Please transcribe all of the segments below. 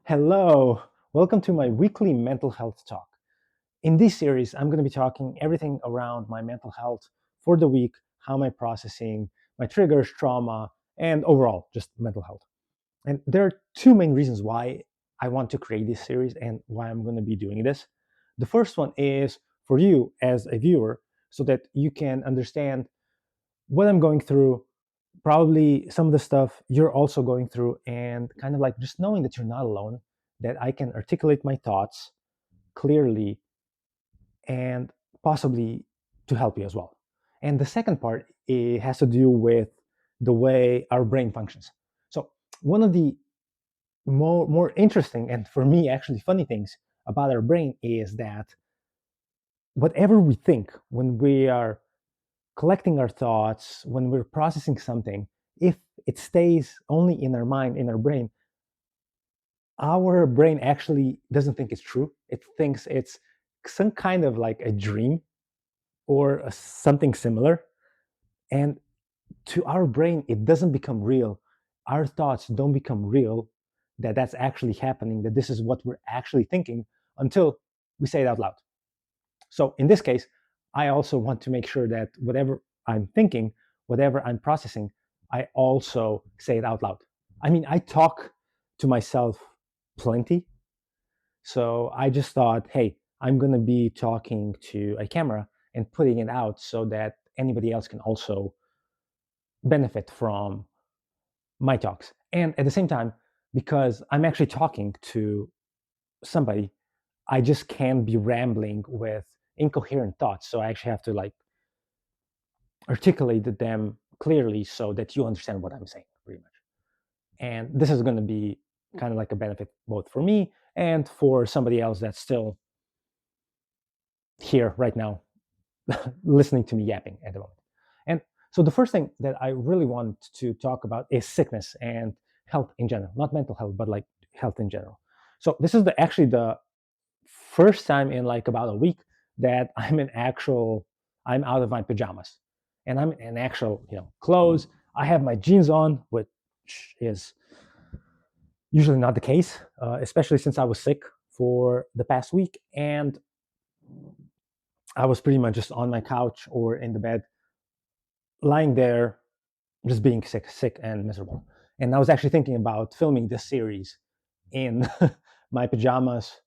Hello, welcome to my weekly mental health talk. In this series, I'm going to be talking everything around my mental health for the week, how am I processing, my triggers, trauma, and overall just mental health. And there are two main reasons why I want to create this series and why I'm going to be doing this. The first one is for you as a viewer so that you can understand what I'm going through, probably some of the stuff you're also going through, and kind of like just knowing that you're not alone, that I can articulate my thoughts clearly and possibly to help you as well. And the second part, it has to do with the way our brain functions. So one of the more interesting and for me actually funny things about our brain is that whatever we think when we are collecting our thoughts, when we're processing something, if it stays only in our mind, in our brain, our brain actually doesn't think it's true. It thinks it's some kind of like a dream or something similar. And to our brain, it doesn't become real. Our thoughts don't become real, that that's actually happening, that this is what we're actually thinking until we say it out loud. So in this case, I also want to make sure that whatever I'm thinking, whatever I'm processing, I also say it out loud. I mean, I talk to myself plenty. So I just thought, hey, I'm going to be talking to a camera and putting it out so that anybody else can also benefit from my talks. And at the same time, because I'm actually talking to somebody, I just can't be rambling with incoherent thoughts. So I actually have to like articulate them clearly so that you understand what I'm saying, pretty much. And this is going to be kind of like a benefit both for me and for somebody else that's still here right now listening to me yapping at the moment. And so the first thing that I really want to talk about is sickness and health in general, not mental health, but like health in general. So this is actually the first time in like about a week that I'm out of my pajamas and I'm in actual, clothes. I have my jeans on, which is usually not the case, especially since I was sick for the past week. And I was pretty much just on my couch or in the bed, lying there, just being sick and miserable. And I was actually thinking about filming this series in my pajamas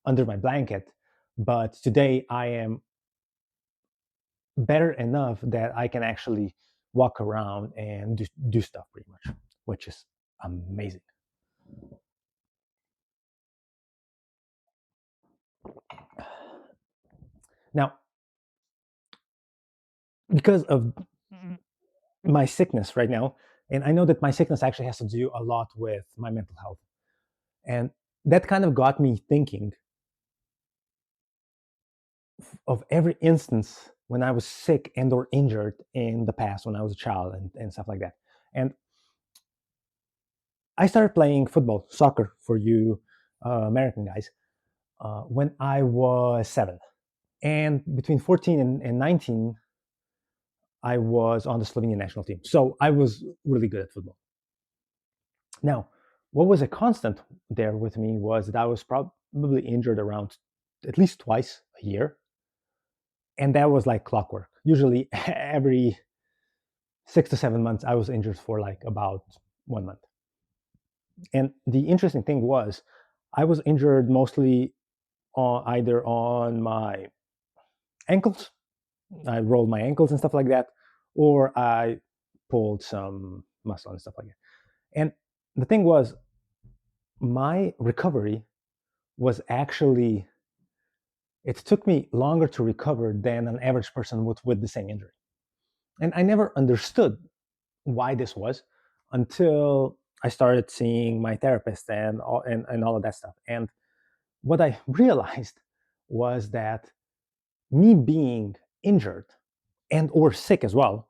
under my blanket. But today I am better enough that I can actually walk around and do stuff pretty much, which is amazing. Now, because of my sickness right now, and I know that my sickness actually has to do a lot with my mental health. And that kind of got me thinking of every instance when I was sick and or injured in the past when I was a child and stuff like that. And I started playing football, soccer for you American guys, when I was 7. And between 14 and 19, I was on the Slovenian national team. So I was really good at football. Now, what was a constant there with me was that I was probably injured around at least twice a year. And that was like clockwork. Usually every 6 to 7 months, I was injured for like about 1 month. And the interesting thing was, I was injured mostly either on my ankles. I rolled my ankles and stuff like that, or I pulled some muscle and stuff like that. And the thing was, my recovery was actually, it took me longer to recover than an average person would with the same injury. And I never understood why this was until I started seeing my therapist and all of that stuff. And what I realized was that me being injured and or sick as well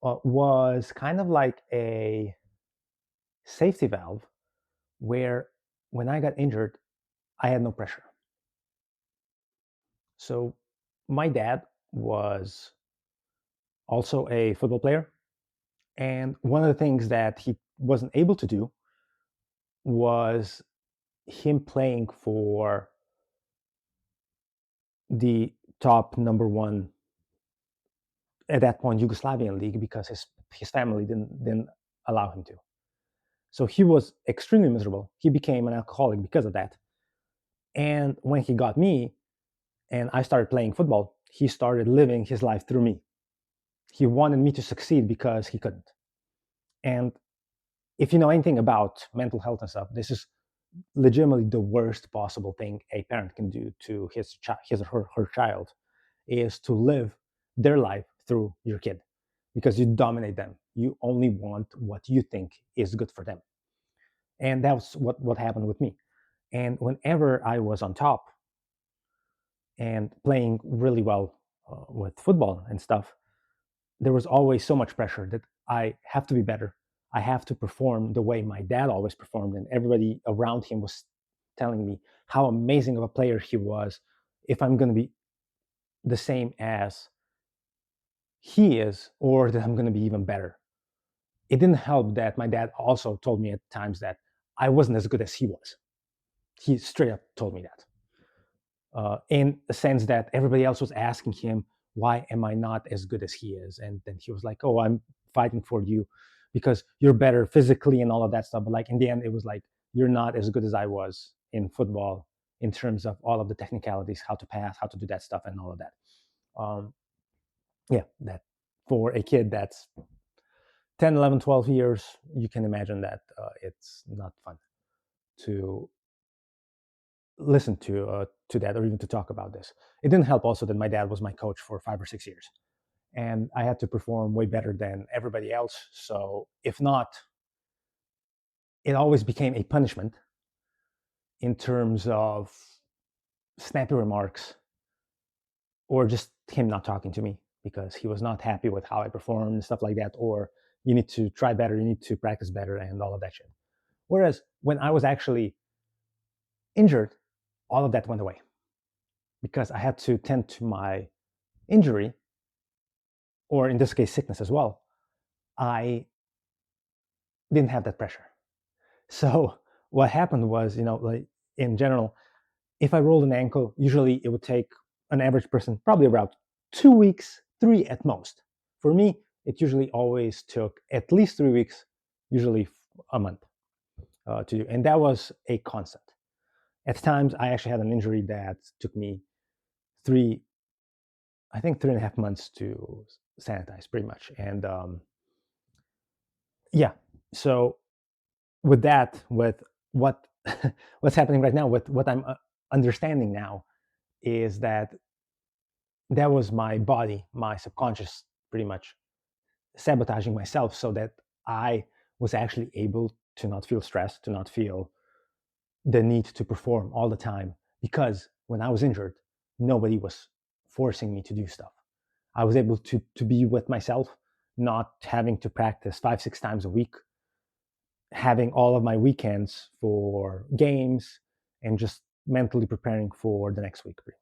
was kind of like a safety valve where when I got injured, I had no pressure. So my dad was also a football player. And one of the things that he wasn't able to do was him playing for the top number one at that point Yugoslavian league because his family didn't allow him to. So he was extremely miserable. He became an alcoholic because of that. And when he got me and I started playing football, he started living his life through me. He wanted me to succeed because he couldn't. And if you know anything about mental health and stuff, this is legitimately the worst possible thing a parent can do to his or her child is to live their life through your kid because you dominate them. You only want what you think is good for them. And that's what happened with me. And whenever I was on top and playing really well with football and stuff, there was always so much pressure that I have to be better. I have to perform the way my dad always performed, and everybody around him was telling me how amazing of a player he was. If I'm going to be the same as he is, or that I'm going to be even better. It didn't help that my dad also told me at times that I wasn't as good as he was. He straight up told me that. In a sense that everybody else was asking him, why am I not as good as he is? And then he was like, oh, I'm fighting for you because you're better physically and all of that stuff. But like in the end, it was like, you're not as good as I was in football in terms of all of the technicalities, how to pass, how to do that stuff and all of that. Um, yeah, that for a kid that's 10, 11, 12 years, you can imagine that it's not fun to listen to that or even to talk about this. It didn't help also that my dad was my coach for 5 or 6 years, and I had to perform way better than everybody else. So if not, it always became a punishment in terms of snappy remarks or just him not talking to me because he was not happy with how I performed and stuff like that. Or you need to try better, you need to practice better, and all of that shit. Whereas when I was actually injured, all of that went away because I had to tend to my injury, or in this case, sickness as well. I didn't have that pressure. So what happened was, like in general, if I rolled an ankle, usually it would take an average person probably about 2 weeks, three at most. For me, it usually always took at least 3 weeks, usually a month to do. And that was a constant. At times, I actually had an injury that took me three, I think 3.5 months to sanitize pretty much. And yeah, so with that, with what what's happening right now, with what I'm understanding now, is that that was my body, my subconscious, pretty much sabotaging myself, so that I was actually able to not feel stressed, to not feel the need to perform all the time. Because when I was injured, nobody was forcing me to do stuff. I was able to be with myself, not having to practice 5, 6 times a week, having all of my weekends for games and just mentally preparing for the next week pretty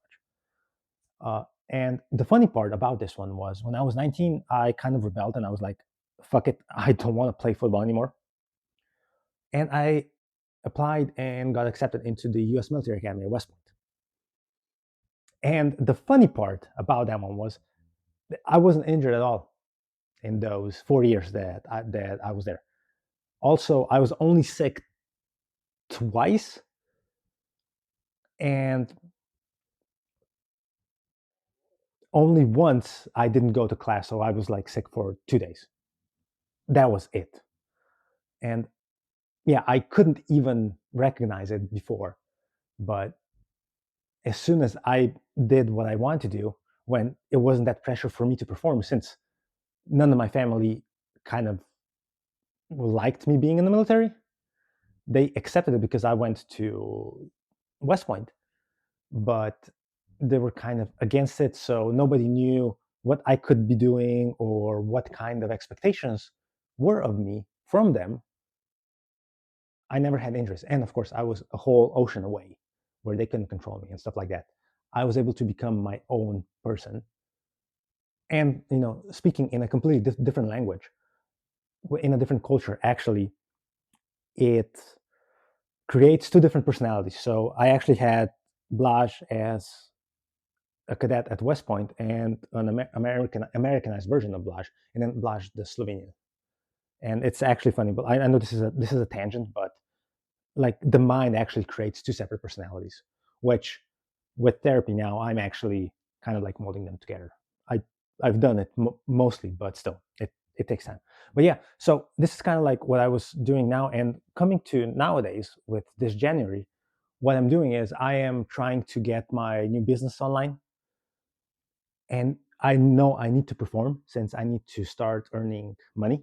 much. And the funny part about this one was when I was 19, I kind of rebelled and I was like, fuck it, I don't want to play football anymore. And I applied and got accepted into the US Military Academy at West Point. And the funny part about that one was that I wasn't injured at all in those 4 years that I was there. Also, I was only sick twice, and only once I didn't go to class, so I was like sick for 2 days. That was it. And yeah, I couldn't even recognize it before. But as soon as I did what I wanted to do, when it wasn't that pressure for me to perform, since none of my family kind of liked me being in the military, they accepted it because I went to West Point, but they were kind of against it. So nobody knew what I could be doing or what kind of expectations were of me from them. I never had injuries. And of course, I was a whole ocean away where they couldn't control me and stuff like that. I was able to become my own person. And, speaking in a completely different language, in a different culture, actually, it creates two different personalities. So I actually had Blaj as a cadet at West Point and an Americanized version of Blaj, and then Blaj the Slovenian. And it's actually funny, but I know this is a tangent, but like the mind actually creates two separate personalities, which with therapy now I'm actually kind of like molding them together. I I've done it mostly, but still it takes time. But yeah, so this is kind of like what I was doing now, and coming to nowadays with this January, what I'm doing is I am trying to get my new business online, and I know I need to perform since I need to start earning money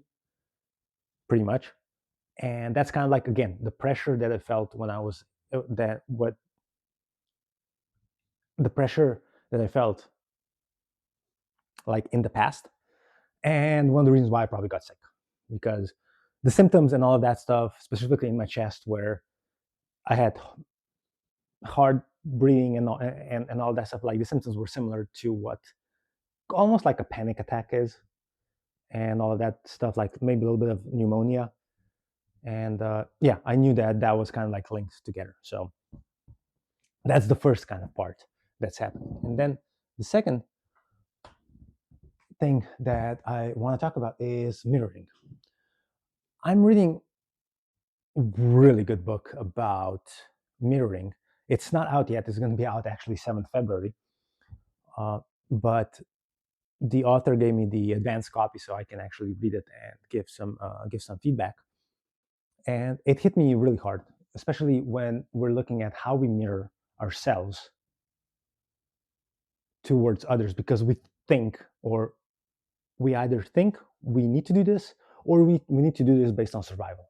pretty much. And that's kind of like, again, the pressure that I felt when I was that what the pressure that I felt like in the past. And one of the reasons why I probably got sick, because the symptoms and all of that stuff, specifically in my chest, where I had hard breathing and all that stuff, like the symptoms were similar to what almost like a panic attack is, and all of that stuff, like maybe a little bit of pneumonia. And yeah, I knew that that was kind of like linked together. So that's the first kind of part that's happening. And then the second thing that I want to talk about is mirroring. I'm reading a really good book about mirroring. It's not out yet. It's going to be out actually 7th February. But the author gave me the advanced copy so I can actually read it and give some feedback. And it hit me really hard, especially when we're looking at how we mirror ourselves towards others, because we think, or we either think we need to do this, or we need to do this based on survival.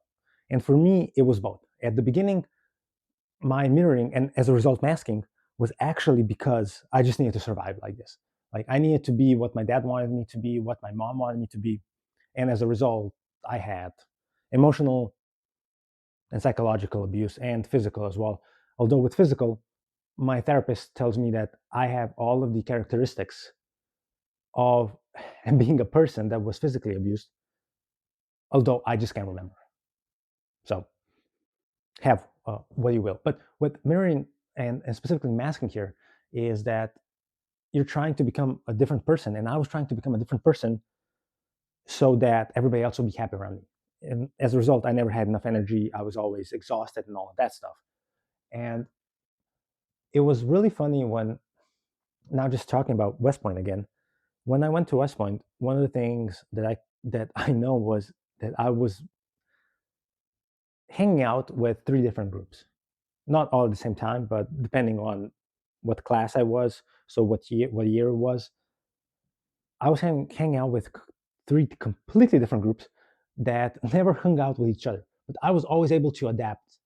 And for me, it was both. At the beginning, my mirroring and as a result masking was actually because I just needed to survive like this. Like I needed to be what my dad wanted me to be, what my mom wanted me to be. And as a result, I had emotional and psychological abuse and physical as well. Although with physical, my therapist tells me that I have all of the characteristics of being a person that was physically abused, although I just can't remember. So have what you will. But with mirroring and specifically masking here is that you're trying to become a different person. And I was trying to become a different person so that everybody else will be happy around me. And as a result, I never had enough energy. I was always exhausted and all of that stuff. And it was really funny when, now just talking about West Point again, when I went to West Point, one of the things that I know was that I was hanging out with three different groups, not all at the same time, but depending on what class I was, so what year it was, I was hanging out with three completely different groups that never hung out with each other. But I was always able to adapt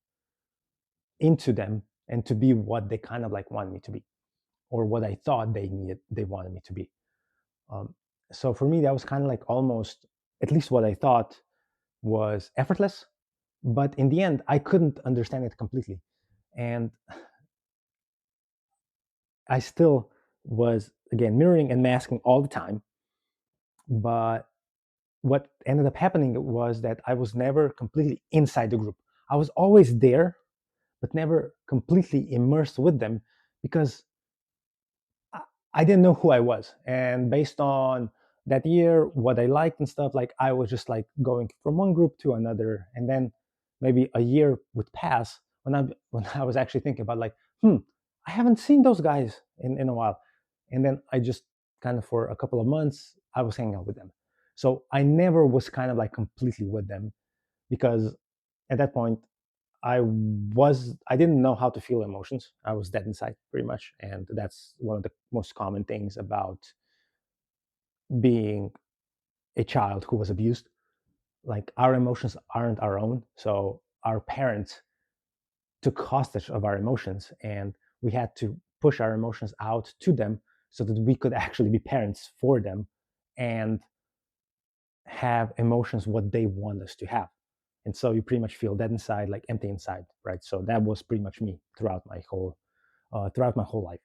into them and to be what they kind of like wanted me to be, or what I thought they wanted me to be. Um, so for me, that was kind of like almost, at least what I thought was effortless. But in the end, I couldn't understand it completely. And I still was, again, mirroring and masking all the time. But what ended up happening was that I was never completely inside the group. I was always there, but never completely immersed with them, because I didn't know who I was. And based on that year, what I liked and stuff, like I was just like going from one group to another. And then maybe a year would pass when I was actually thinking about like, I haven't seen those guys in a while. And then I just kind of for a couple of months, I was hanging out with them. So I never was kind of like completely with them, because at that point I didn't know how to feel emotions. I was dead inside pretty much. And that's one of the most common things about being a child who was abused. Like our emotions aren't our own. So our parents took hostage of our emotions, and we had to push our emotions out to them so that we could actually be parents for them and have emotions what they want us to have. And so you pretty much feel dead inside, like empty inside, right? So that was pretty much me throughout my whole life,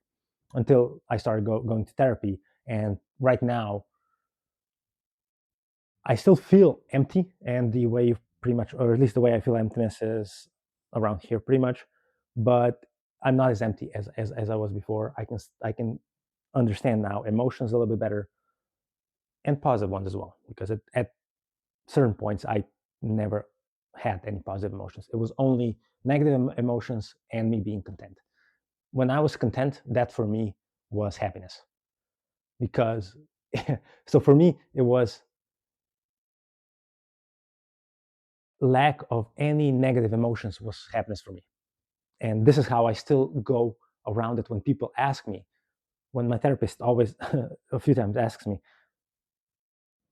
until I started going to therapy. And right now, I still feel empty. And the way, pretty much, or at least the way I feel emptiness is around here pretty much, but I'm not as empty as I was before. I can understand now emotions a little bit better, and positive ones as well, because at certain points I never had any positive emotions. It was only negative emotions and me being content. When I was content, that for me was happiness. Because so for me it was lack of any negative emotions was happiness for me. And this is how I still go around it when people ask me, when my therapist always a few times asks me,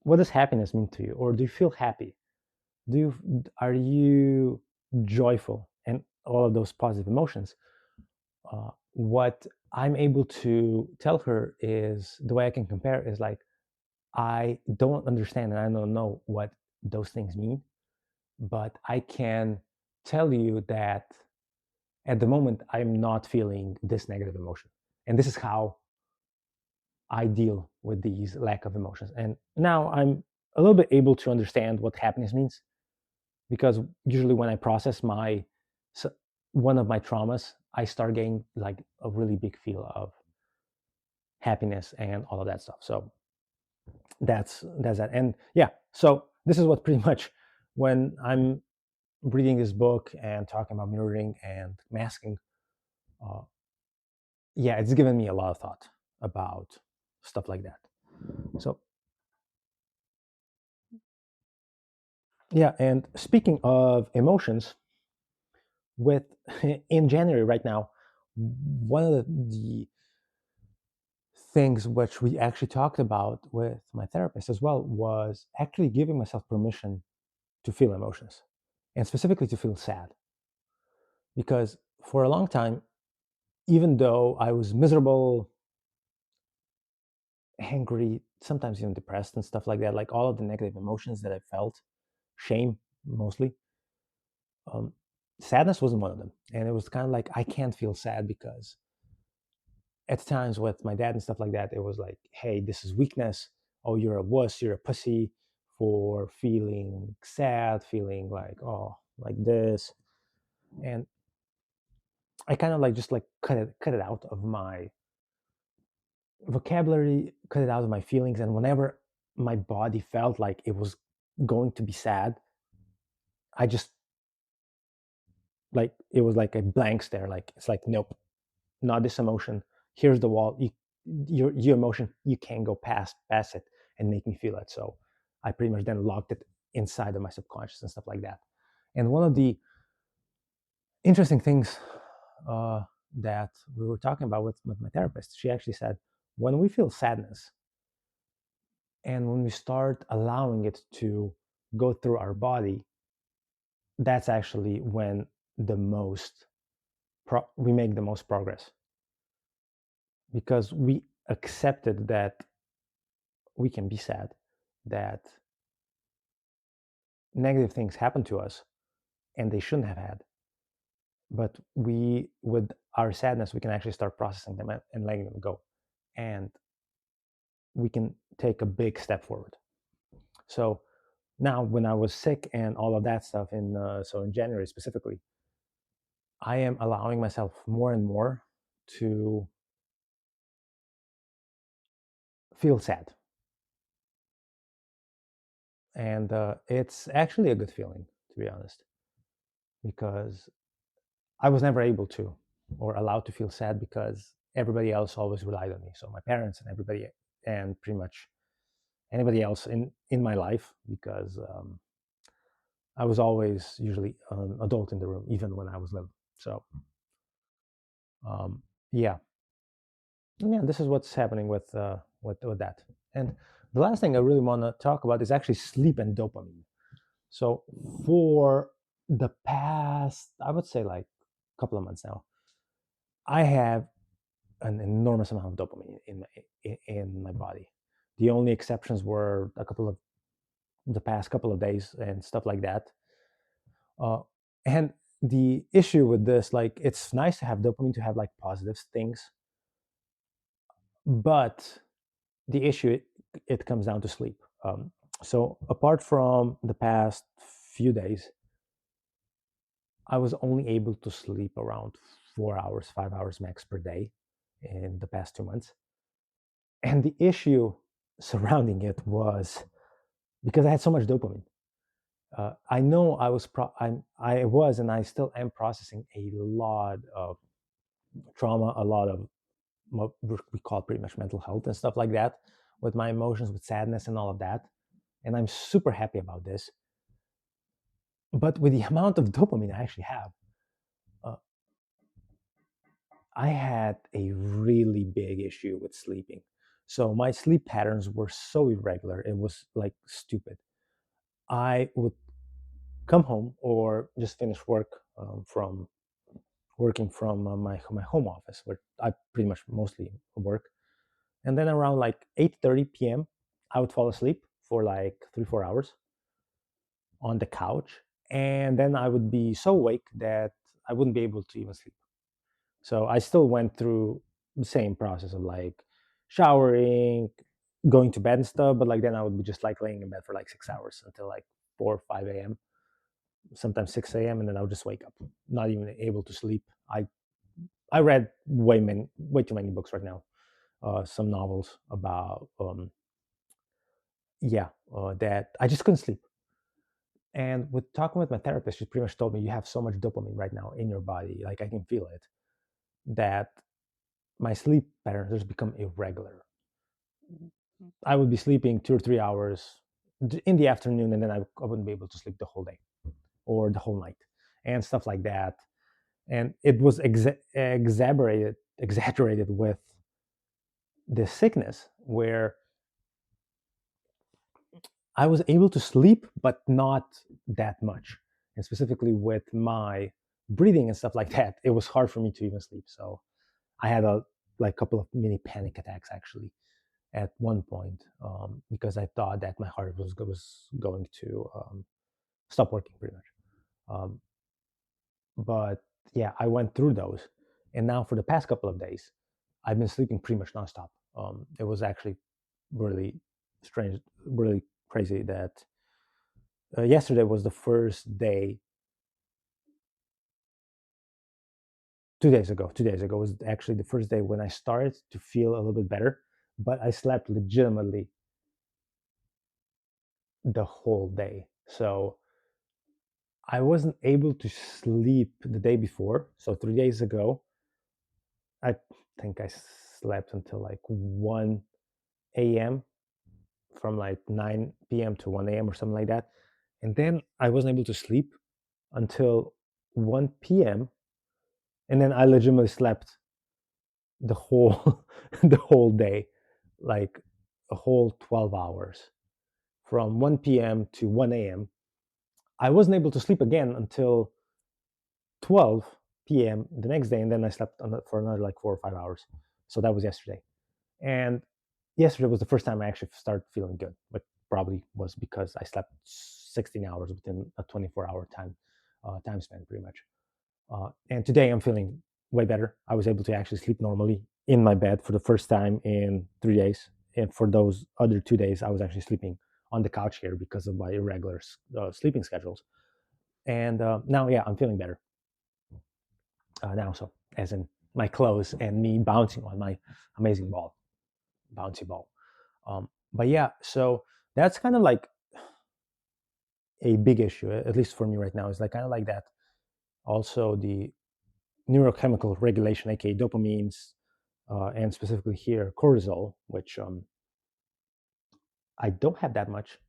what does happiness mean to you, or do you feel happy, do you are you joyful, and all of those positive emotions. What I'm able to tell her is, the way I can compare is like, I don't understand and I don't know what those things mean, but I can tell you that at the moment I'm not feeling this negative emotion, and this is how I deal with these lack of emotions. And now I'm a little bit able to understand what happiness means, because usually when I process my one of my traumas, I start getting like a really big feel of happiness and all of that stuff. So that's that. And yeah, so this is what pretty much, when I'm reading this book and talking about mirroring and masking, uh, yeah, it's given me a lot of thought about stuff like that. So yeah, and speaking of emotions, with in January right now, one of the things which we actually talked about with my therapist as well was actually giving myself permission to feel emotions, and specifically to feel sad. Because for a long time, even though I was miserable, angry, sometimes even depressed and stuff like that, like all of the negative emotions that I felt, shame mostly, um, sadness wasn't one of them. And it was kind of like, I can't feel sad, because at times with my dad and stuff like that, it was like, hey, this is weakness. Oh, you're a wuss, you're a pussy for feeling sad, feeling like, oh, like this. And I kind of like just like cut it out of my vocabulary, cut it out of my feelings. And whenever my body felt like it was going to be sad, I just, like, it was like a blank stare. Like, it's like, nope, not this emotion. Here's the wall. Your emotion, you can't go past it and make me feel it. So I pretty much then locked it inside of my subconscious and stuff like that. And one of the interesting things uh, that we were talking about with my therapist, she actually said, when we feel sadness and when we start allowing it to go through our body, that's actually when the most we make the most progress, because we accepted that we can be sad, that negative things happen to us and they shouldn't have had. But we, with our sadness, we can actually start processing them and letting them go. And we can take a big step forward. So now, when I was sick and all of that stuff, in January specifically, I am allowing myself more and more to feel sad. And it's actually a good feeling, to be honest, because I was never able to, or allowed to feel sad, because everybody else always relied on me. So my parents and everybody, and pretty much anybody else in my life, because I was always usually an adult in the room, even when I was little. So um, yeah, yeah, this is what's happening with that. And the last thing I really want to talk about is actually sleep and dopamine. So for the past, I would say, like, couple of months now, I have an enormous amount of dopamine in my body. The only exceptions were a couple of the past couple of days and stuff like that. Uh, and the issue with this, like, it's nice to have dopamine, to have like positive things, but the issue, it comes down to sleep. So apart from the past few days, I was only able to sleep around 4 hours, 5 hours max per day in the past 2 months. And the issue surrounding it was because I had so much dopamine. I know I was, and I still am processing a lot of trauma, a lot of what we call pretty much mental health and stuff like that, with my emotions, with sadness and all of that. And I'm super happy about this. But with the amount of dopamine I actually have, uh, I had a really big issue with sleeping. So my sleep patterns were so irregular. It was like stupid. I would come home or just finish work from working from my home office, where I pretty much mostly work. And then around like 8:30 p.m., I would fall asleep for like 3 4 hours on the couch, and then I would be so awake that I wouldn't be able to even sleep. So I still went through the same process of like showering, going to bed and stuff, but like then I would be just like laying in bed for like 6 hours until like 4 or 5 a.m., sometimes 6 a.m., and then I would just wake up, not even able to sleep. I read way too many books right now, some novels about yeah, that I just couldn't sleep. And with talking with my therapist, she pretty much told me you have so much dopamine right now in your body, like I can feel it, that my sleep patterns just become irregular. I would be sleeping 2 or 3 hours in the afternoon, and then I wouldn't be able to sleep the whole day or the whole night, and stuff like that. And it was exaggerated with this sickness where I was able to sleep, but not that much. And specifically with my breathing and stuff like that, it was hard for me to even sleep. So I had a like couple of mini panic attacks actually at one point, because I thought that my heart was going to stop working pretty much. Um, but yeah, I went through those, and now for the past couple of days, I've been sleeping pretty much nonstop. It was actually really strange, really crazy that yesterday was the first day. 2 days ago, 2 days ago was actually the first day when I started to feel a little bit better, but I slept legitimately the whole day. So I wasn't able to sleep the day before. So 3 days ago, I think I slept until like 1 a.m., from like 9 p.m. to 1 a.m. or something like that. And then I wasn't able to sleep until 1 p.m. And then I legitimately slept the whole the whole day, like a whole 12 hours from 1 p.m. to 1 a.m. I wasn't able to sleep again until 12 p.m. the next day, and then I slept for another like 4 or 5 hours. So that was yesterday. And yesterday was the first time I actually started feeling good, but probably was because I slept 16 hours within a 24-hour time span, pretty much. And today I'm feeling way better. I was able to actually sleep normally in my bed for the first time in 3 days. And for those other 2 days, I was actually sleeping on the couch here because of my irregular sleeping schedules. And now, yeah, I'm feeling better now. So, as in my clothes and me bouncing on my amazing bouncy ball. But yeah, so that's kind of like a big issue, at least for me right now. Is like kind of like that. Also, the neurochemical regulation, aka dopamines, and specifically here cortisol, which I don't have that much.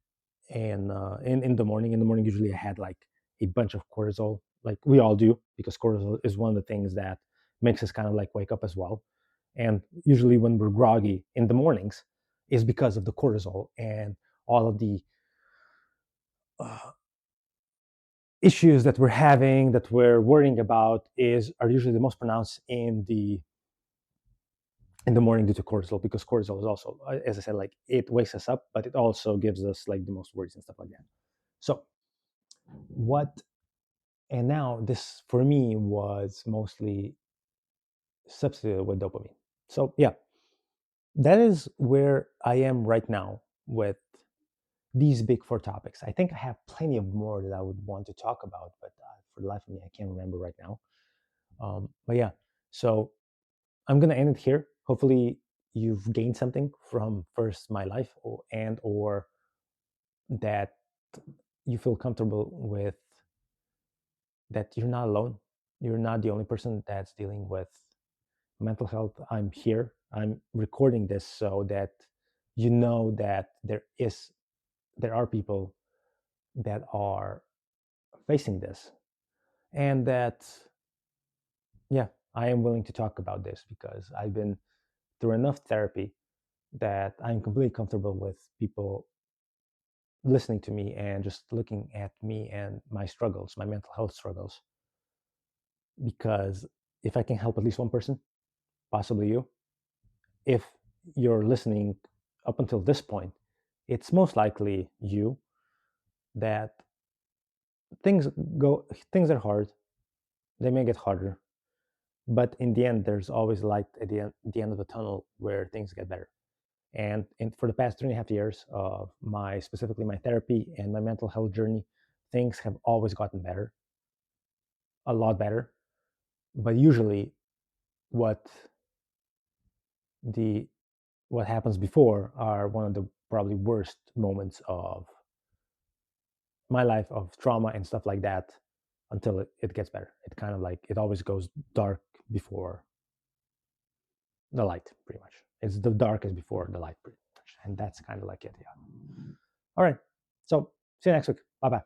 And in the morning, usually I had like a bunch of cortisol, like we all do, because cortisol is one of the things that makes us kind of like wake up as well. And usually when we're groggy in the mornings, is because of the cortisol and all of the uh, issues that we're having, that we're worrying about, is are usually the most pronounced in the morning due to cortisol, because cortisol is also, as I said, like it wakes us up, but it also gives us like the most worries and stuff like that. So what, and now this for me was mostly substituted with dopamine. So yeah, that is where I am right now with these big four topics. I think I have plenty of more that I would want to talk about, but for the life of me, I can't remember right now. But yeah, so I'm gonna end it here. Hopefully, you've gained something from first my life, or that you feel comfortable with, that you're not alone. You're not the only person that's dealing with mental health. I'm here. I'm recording this so that you know that there are people that are facing this, and that, yeah, I am willing to talk about this because I've been through enough therapy that I'm completely comfortable with people listening to me and just looking at me and my struggles, my mental health struggles. Because if I can help at least one person, possibly you, if you're listening up until this point, it's most likely you, that things things are hard. They may get harder, but in the end, there's always light at the end of the tunnel where things get better. And for the past 3.5 years of my, specifically my therapy and my mental health journey, things have always gotten better, a lot better. But usually, what the what happens before are one of the probably worst moments of my life, of trauma and stuff like that, until it gets better. It kind of like, it always goes dark before the light, pretty much. It's the darkest before the light, pretty much. And that's kind of like it, yeah. All right. So see you next week. Bye bye.